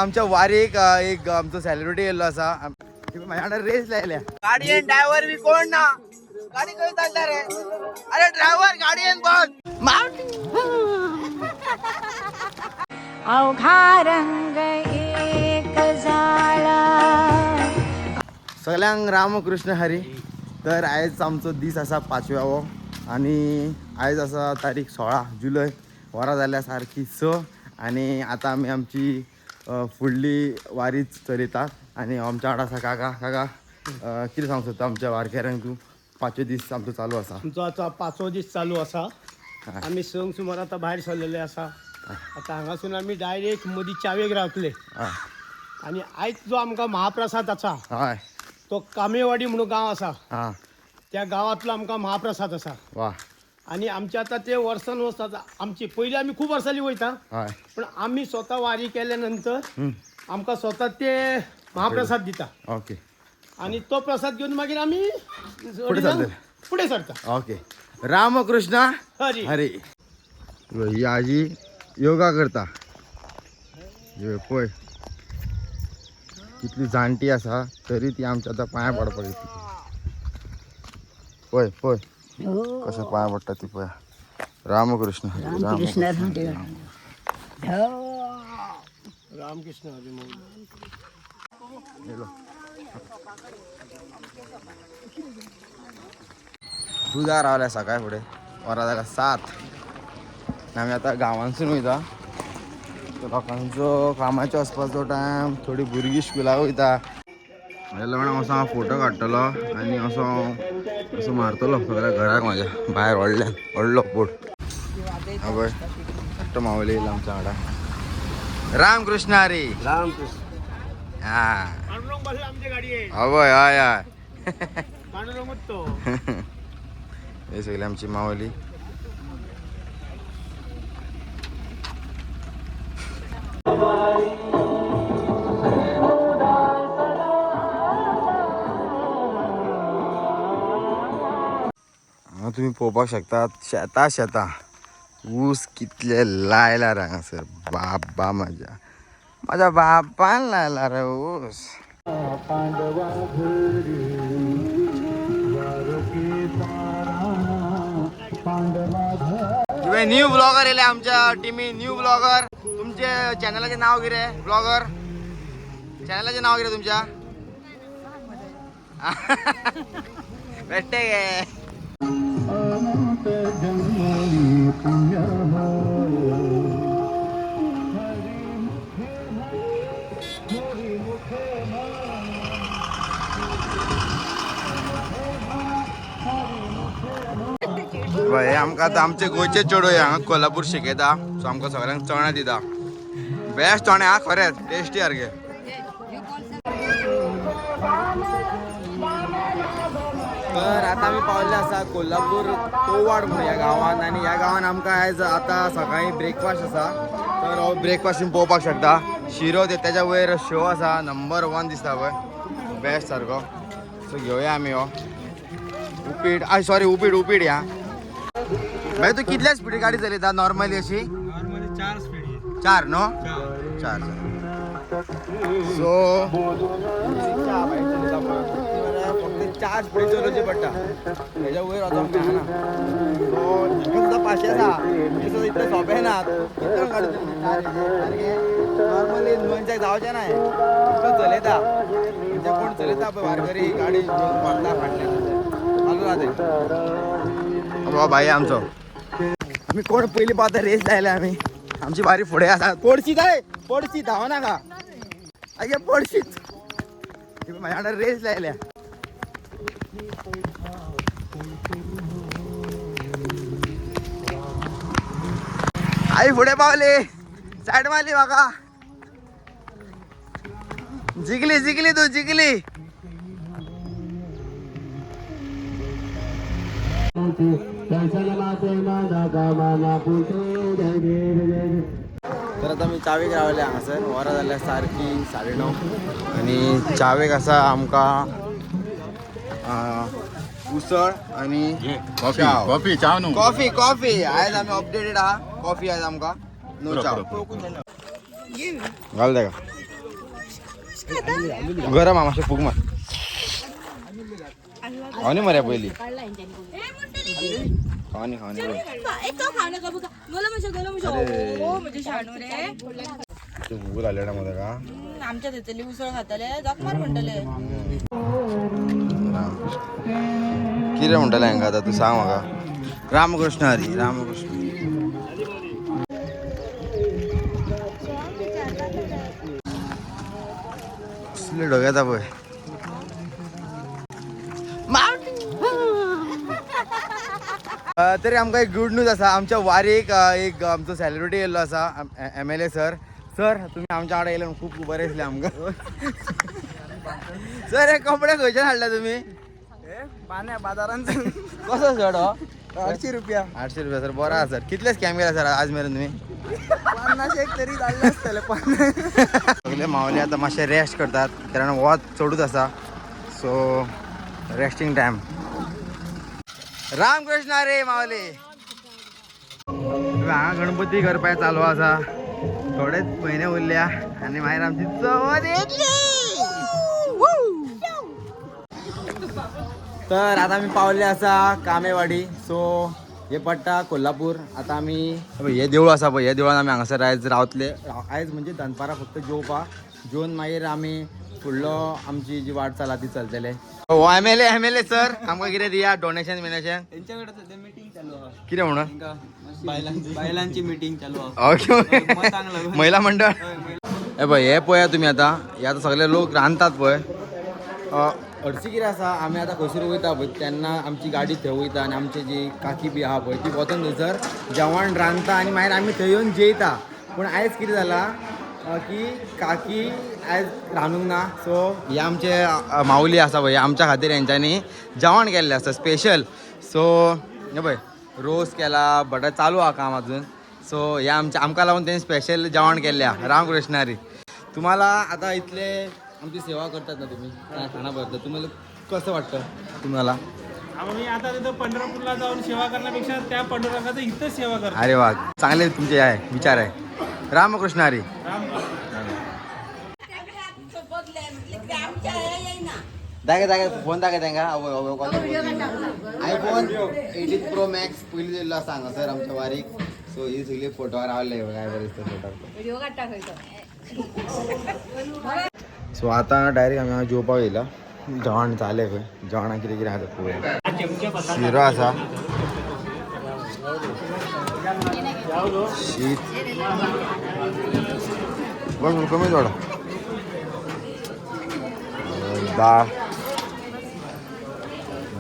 आमच्या वारीक एक आमचो सेलिब्रिटी येयल्लो असा माझ्या रेस लायल्या गाडी आणि ड्रायव्हर बी कोण ना गाडी खंय चालता रे अरे ड्रायव्हर गाडी आणि बघ अवघा रंग एक झाला सगळ्यांक रामकृष्ण हरी. तर आयज आमचो दीस असा 5व्यावो आणि आयज असा तारीख 16 जुलय वरां जाल्या सारखी 6 आणि आता आमी आमची फुडली वारीच चलयता आणि आमच्या वांगडा आसा काका. काका कितें सांगूंक सोदता आमच्या वारकऱ्यांक तूं? 5 दीस आमचो चालू आसा. आमचो आतां 5वो दीस चालू आसा. आमी संक सुमार आतां भायर सरलेले आसा. आतां हांगासून आमी डायरेक्ट मदीं चावेक रावतले. आनी आयज जो आमकां महाप्रसाद आसा हय तो कामेवाडी म्हणून गांव आसा. हां त्या गांवांतलो आमकां महाप्रसाद आसा. वा आनी आमचे आतां ते वर्सान वर्स आमची पयलीं आमी खूब वर्सांनी वयता हय पण आमी स्वता वारी केल्या नंतर आमकां स्वता ते महाप्रसाद दिता. ओके आनी तो प्रसाद घेवन मागीर आमी फुडें सरता. ओके रामकृष्ण हरी हरी. ही आजी योगा करता पळय कितली जाणटी आसा तरी ती आमच्या आतां पांयां पडपाक येतली. पळय पळय कशें पांयां पडटा ती पळय. रामकृष्ण हरी रामकृष्ण हरी दुधार रावल्या सकाळी फुडें वरां जाल्या 7 आमी आतां गांवांसून वयता. लोकांचो कामाचो वचपाचो टायम थोडी भुरगीं स्कुलाक वयता जाल्यार म्हणून असो हांव फोटो काडटलो आनी असो मारतलो सगळ्या घराक म्हाज्या भायर व्हडल्यान व्हडलो पोट. पळय एकटो मावली येयला आमच्या वांगडा. रामकृष्ण हरी. रामकृष्ण हां पांडुरंग बसला आमचे गाडयेक. हय हय हय पांडुरंगूच तो. हे सगळी आमची मावली. तुम्ही पळोवपाक शकतात शेतां ऊस कितले लायला रे हांगासर. बाबा म्हाज्या बापान लायला रे ऊस. न्यू ब्लॉगर येयले आमच्या टिमी. न्यू ब्लॉगर तुमचे चॅनलाचें नाव कितें? ब्लॉगर चॅनलाचें नाव कितें तुमच्या? बेश्टे गे. हे आमकां आतां आमचे गोंयचे चेडूं हांगा कोल्हापूर शिकयता सो आमकां सगळ्यांक चणे दिता. बेस्ट चणे हा खरेंच टेस्टी सारके. तर आता आमी पावल्ले आसा कोल्हापूर कोवाड म्हणून ह्या गांवांत आनी ह्या गांवांत आमकां आयज आतां सकाळीं ब्रेकफास्ट आसा. तर हो ब्रेकफास्ट तुम्ही पळोवपाक शकता. शिरो तेच्या वयर शेव आसा नंबर 1 दिसता पळय बेस्ट सारको. सो घेवया आमी हो उपीट. सॉरी उपीट या भाई. तू कितल्या स्पीड गाडी चलयता नॉर्मली अशी? Normally 4 speed. 4 न्हू? 4 सो फक्त 4 स्पीड चलोवची पडटा हेच्या वयर वचोंक मेळना. सो सुद्दां 500 आसा इतलें सोंपें ना. नॉर्मली मनशाक जावचें ना हें चलयता म्हणजे कोण चलयता पळय वारकरी गाडी घेवन पडटा फाटल्यान चालू राहते. बाबा भाई आमचो आमी कोण पयलीं पावता रेस लायल्या आमी. आमची बारी फुडें आसा. पडशी जाय पडशी धांव नाका आगे पडशीच म्हाज्या वांगडा रेस लायल्या. आई फुडें पावली सायड मारली म्हाका. जिगली तू जिगली. तर आता मी चावेक रावले हांगासर वरां जाल्यार सारकी 9:30 आनी चावेक आसा आमकां उसळ आणि कॉफी चाव न्हू. कॉफी आयज आमी अपडेटेड आहा. कॉफी आयज आमकां नो चाव घाल तेका. गरम मामाशे फुग मार खावनी मर्या पहिली खावनी खावनी ते भूक लागले ना मध्ये का आमच्या तिथली उसळ खाताले जखमार म्हणटले किरे म्हणटले हांगा आता तू सांग म्हाका रामकृष्ण हरी रामकृष्ण कसले ढग येता पळय तरी आमकां एक गुड न्यूज आसा आमच्या वारीक एक आमचो सेलिब्रिटी येयल्लो आसा MLA सर तुम्ही आमच्या वांगडा येयले खूप बरें दिसलें आमकां सर हे कपडे खंयच्यान हाडले तुमी पाण्या बाजारांत कसो शर्ट हो 800 रुपया 800 रुपया सर बरा सर कितले स्कॅम केला सर आज मेरेन तुम्ही 50 एक तरी जाल्ले आसतले सगळे मावले आता मातशे रेस्ट करतात कारण वोत चडूच आसा सो रेस्टिंग टायम रामकृष्ण रे मावले हांगा गणपती करपाक चालू आसा थोडेच म्हयने उरल्या आनी मागीर आमची चवथ येतली तर आता आमी पावले आसा कामेवाडी सो हे पडटा कोल्हापूर आता आमी हे देवूळ आसा पळय हे देवळान आमी हांगासर आयज रावतले आयज म्हणजे दनपारां फक्त जेवपा जेवन मागीर आमी फुडलो आमची जी वाट चला ती चलतले MLA सर आमकां कितें दिया डोनेशन बिनेशन त्यांच्याकडे सध्या मीटिंग चालू आहे कितें म्हणून बायलांची मीटिंग चालू आहे महिला मंडळ हे पळय हे पळया तुमी आतां हे आतां सगळे लोक रांदतात पळय हरशी कितें आसा आमी आतां खंयसर वयता पळय तेन्ना आमची गाडी थंय वयता आनी आमची जी काकी बी आहा पळय ती वचून थंयसर जेवण रांदता आनी मागीर आमी थंय येवन जेयता पूण आयज कितें जाला की काकी आयज रांदूंक ना सो हे आमचे माऊली आसा पळय आमच्या खातीर हेंच्यांनी जेवण केल्लें आसा स्पेशल सो हे पळय रोस केला बट चालू आहा काम अजून सो हे आमकां लागून तेणी स्पेशल जेवण केल्ल्या रामकृष्ण हरी तुम्हाला आता इतले आमची सेवा करतात ना तुम्ही खाना भरतात तुम्हाला कसं वाटतं तुम्हाला आम्ही आता तिथं पंढरपूरला जाऊन सेवा करण्यापेक्षा त्या पंढरपुराचं इथं सेवा करतो अरे वा चांगले तुमचे आहे विचार आहे रामकृष्ण हरी दागे फोन दागे त्यांना आयफोन 18 Pro Max पयलीं दिल्लो सांगा सर आमच्या वारीक सो ही सगळी फोटोवर रावले काय बरें फोटो सो आता डायरेक्ट आमी जेवपाक येयला जेवण जालें खंय जेवणाक कितें कितें आसा पळोवया शिरो आसा शीत बस कमी थोडा दाळ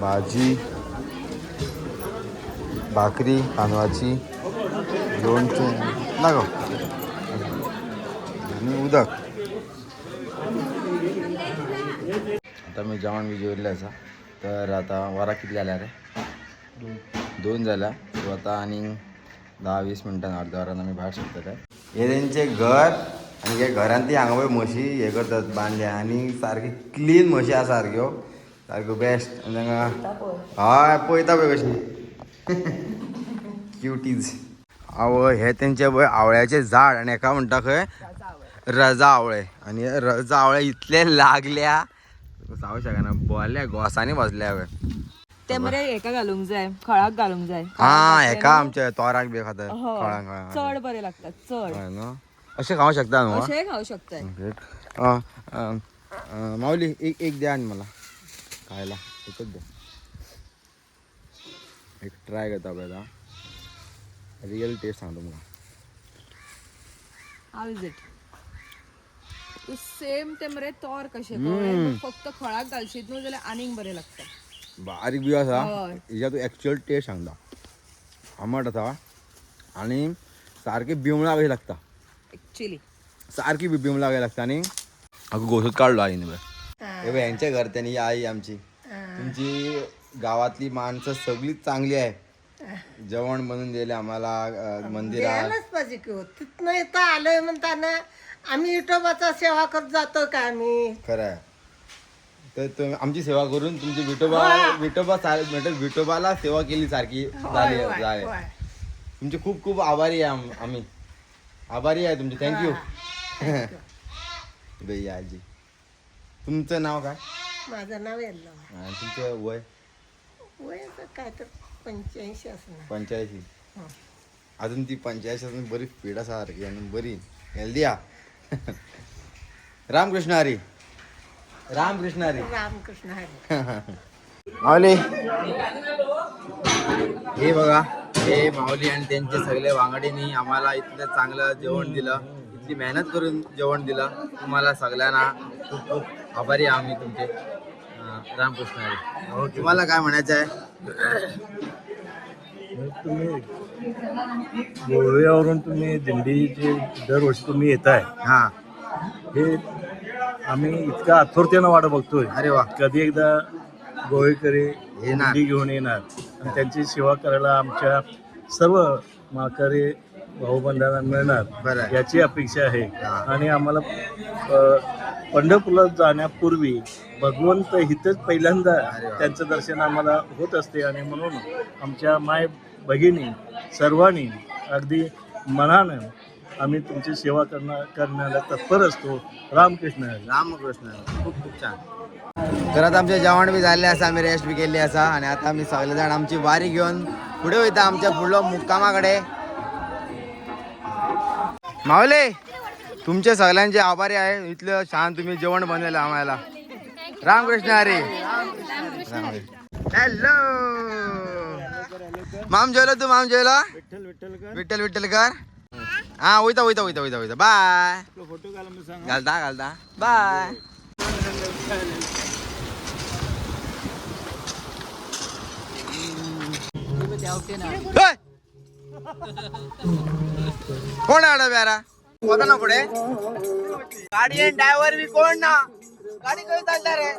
भाजी भाकरी तांदळाची लोणचें नागो आनी उदक आता मी जेवण बी जेवल्लें आसा तर आता वरां कितली जाल्या रे 2 जाल्या सो आता आनी 10-20 मिनटां अर्द्या वरान आमी भायर सरतले हे तेंचे घर आनी हे घरान ती हांगा पळय म्हशी हे करतात बांदल्या आनी सारकी क्लीन म्हशी आसा सारक्यो सारक्यो बेस्ट आनी तांकां हय पळयता पळय कशी क्युटीज आवय हे तेंचे पळय आवळ्याचें झाड आनी हेका म्हणटा खंय रजा आवळे आनी रजा आवळे इतले लागल्या सांगू शकना बोल्ल्या घोसांनी बसल्या ते मरे हेका घालूंक जाय खळाक घालूंक जाय हा हेका आमच्या तोराक बी खाता खळांक चड बरे लागतात चड न्हू अशें खावं शकता न्हू अशें खावं शकताय माऊली एक द्या आनी मला खायला एकच द्या एक ट्राय करता पळय आता रियल टेस्ट सांगतो तुमकां हाव इज इट तू सेम ते मरे तोर कशें फक्त खळाक घालशीत न्हू जाल्यार आनीक बरें लागता बारीक बी आसा हेच्या तूं एक्चुअल टेस्ट सांगता आंबट आसा आनी सारकी बिमळा कशी लागता एक्चुअली सारकी बिमळा कशी लागता आनी हांव घोसूच काडलो आईन पळय हे पळय हेंच्या घर त्यांनी आई आमची तुमची गावातली माणसं सगळीच चांगली आहे जेवण बनवून दिले आम्हाला मंदिरात पाहिजे की तिथनं इथं आलोय म्हणताना आम्ही विठोबाचा सेवा करत जातो का आम्ही खरं आहे तर आमची सेवा करून तुमची विठोबाला सेवा केली सारखी झाली तुमचे खूप खूप आभारी आहे आम्ही आभारी आहे तुमचे थँक्यू भैया आजी तुमचं नाव काय? माझं नाव येल्ला. आणि तुमचं वय? वय आता काय तर 85 असणार. 85. हं. अजून ती 85 असून बरी स्पीड सारखी आणि बरी हेल्दी आ. रामकृष्ण हरी. रामकृष्ण हरी. रामकृष्ण हरी. माऊली हे बघा, हे माऊली आणि त्यांचे सगळे वांगडीनी आम्हाला इथलं चांगलं जेवण दिलं, इतकी मेहनत करून जेवण दिलं. तुम्हाला सगळ्यांना खूप खूप आभारी आहे आम्ही तुमचे. रामकृष्ण हरी. तुम्हाला काय म्हणायचं आहे? तुम्ही गोव्यावरून तुम्ही दिंडीचे दरवर्षी तुम्ही येताय, हा. हे आम्ही इतका आतुरतेनं वाट बघतोय. अरे वा. कधी एकदा गोवेकरी येणार. दिंडी घेऊन येणार आणि त्यांची सेवा करायला आमच्या सर्व माळकरी भाऊबंधांना बरं मिळणार आहे. याची अपेक्षा आहे. हा. आणि आम्हाला पंढरपूरला जाण्यापूर्वी भगवंत इथंच पहिल्यांदा अरे वा. त्यांचं दर्शन आम्हाला होत असते. आणि म्हणून आमच्या माय भगिनी सर्वांनी अगदी मनानं आम्ही तुमची सेवा करण्याला तत्पर असतो. रामकृष्ण हरी. रामकृष्ण हरी. खूप खूप छान. तर आता आमचे जेवण बी झाले असा, आम्ही रेस्ट बी केली असा आणि आता आम्ही सगळेजण आमची वारी घेऊन पुढे होता आमच्या पुढलं मुक्कामाकडे. माऊले तुमचे सगळ्यांचे आभारी आहे, इथलं छान तुम्ही जेवण बनवलं आम्हाला. रामकृष्ण हरी. हॅलो माम जेवलो तू? माम जेवलो? विठ्ठल विठ्ठल कर. हा होईता होईता होईता होईता होईता. बाय. घालता घालता. बाय. कोण आडा प्यारा होता ना पुढे? गाडी आणि ड्रायव्हर बी कोण ना? गाडी कधी चालणार रे?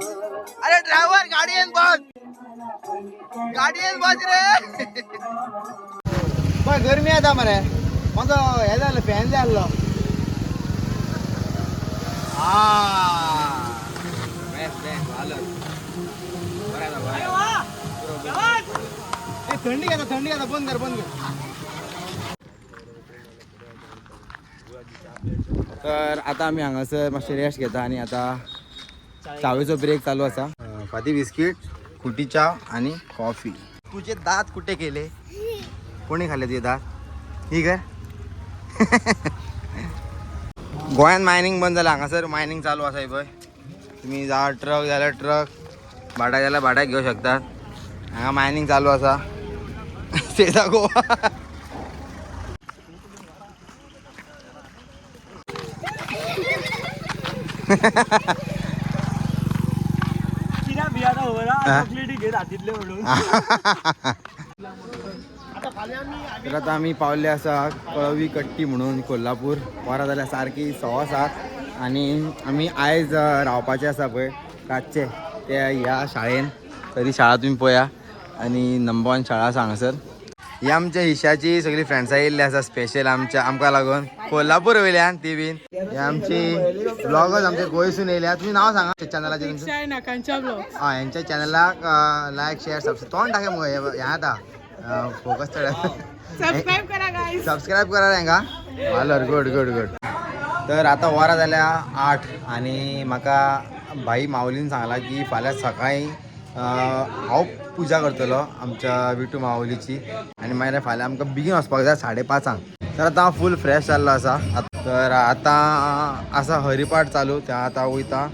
अरे ड्रायव्हर गाडी आणि बस. गाडी आणि बस रे. पण गरमी आता मरे माझं हे झालं, फॅन झालं. थंडी घ्या थंडी घ्या. बंद कर बंद कर. तर आता आम्ही हांगासर मातशें रेस्ट घेता आणि आता चावेचो ब्रेक चालू असा. फाती बिस्किट, खुटी चाव आणि कॉफी. तुझे दात कुठे केले? कोणी खाल्ले तुझे दात? ठीक आहे. गोंयात मायनिंग बंद झालं, हांगासर मायनिंग चालू असा पळय. तुम्ही जा ट्रक जाल्यार ट्रक, भाड्या जाल्यार भाड्याक घेऊ शकतात. हांगा मायनिंग चालू असा. सेदा गोवा. तर आता आम्ही पावले असा कळवी कट्टी म्हणून कोल्हापूर. वरा जाल्यार सारखी 6:15 आणि आम्ही आयज रावपाचे आसा पळय रातचे ते ह्या शाळेन. तरी शाळा तुम्ही पळया आणि नंबर 1 शाळा हांगासर. ही आमच्या हिशाची सगळी फ्रेंड्सां येयल्ली आसा स्पेशल आमकां लागून कोल्हापूर वयल्यान. ती बीन हे आमची ब्लॉगर्स आमचे गोंयसून येयल्या. तुम्ही नाव सांगा चॅनलाचें तुमचं? हां यांच्या चॅनलाक लायक शेअर सबस्क्राईब तोंड टाके मग हे आता फोकस सबस्क्राईब करा गाईस. सबस्क्राईब करा हेंगा. वालर गुड गुड गुड. तर आता वरां जाल्या 8 आणि म्हाका भाई माऊलीन सांगला की फाल्यां सकाळीं हांव पुजा करतलो आमच्या विठू माऊलीची आणि मागीर फाल्यां आमकां बेगीन वचपाक जाय 5:30. तर आता हांव फूल फ्रेश जाल्लो आसा. तर आता आसा हरिपाठ चालू, त्या आतां वयता.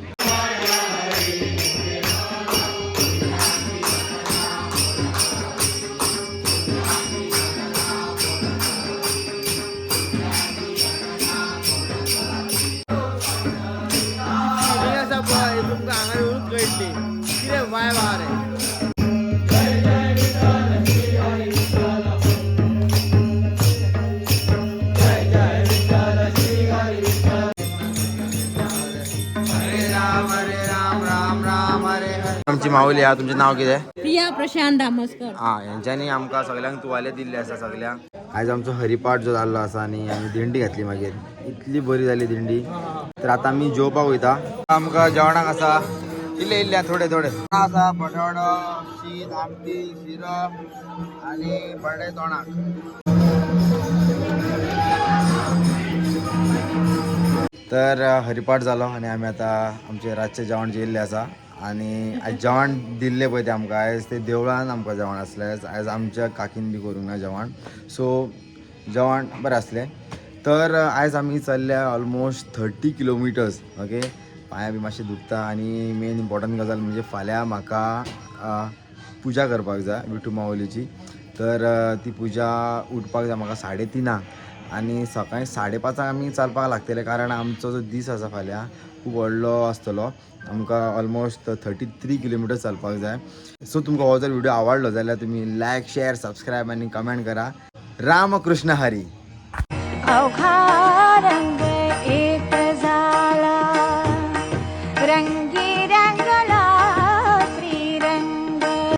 आमची माऊली हा. तुमचें नाव कितें? प्रिया प्रशांत दामोस्कर. हां यांच्यांनी आमकां सगळ्यांक तुवाले दिल्ले आसा सगळ्यांक. आयज आमचो हरिपाठ जो जाल्लो आसा आणि आमी दिंडी घातली मागीर. इतली बरी जाली दिंडी. तर आतां आमी जेवपाक वयता. आमकां जेवणाक आसा इल्ले इल्ले थोडे थोडे आसा बटाटो, शीत, आमटी, शिरो आणि बडे तोणाक. तर हरिपाठ जालो आनी आमी आतां आमचे रातचें जेवण जेल्लें आसा आनी आयज जेवण दिल्लें पळय तें आमकां आयज ते देवळान आमकां जेवण आसलें आयज आमच्या काकीन बी करूंक ना जेवण सो जेवण बरें आसलें. तर आयज आमी चल्ल्या ऑलमोस्ट 30 किलोमिटर्स ओके. पांयां बी मातशें दुखता आनी मेन इम्पॉर्टंट गजाल म्हणजे फाल्यां म्हाका पुजा करपाक जाय विठू माऊलीची. तर ती पुजा उठपाक जाय म्हाका 3:30 आनी सकाळीं 5:30 आमी चलपाक लागतले कारण आमचो जो दीस आसा फाल्यां खूब व्हडलो आसतलो. आमकां ऑलमोस्ट 33 किलोमिटर्स चलपाक जाय. सो तुमकां हो जर व्हिडिओ आवडलो जाल्यार तुमी लायक शेअर सबस्क्राईब आनी कमेंट करा. रामकृष्ण हरी. अवघा रंग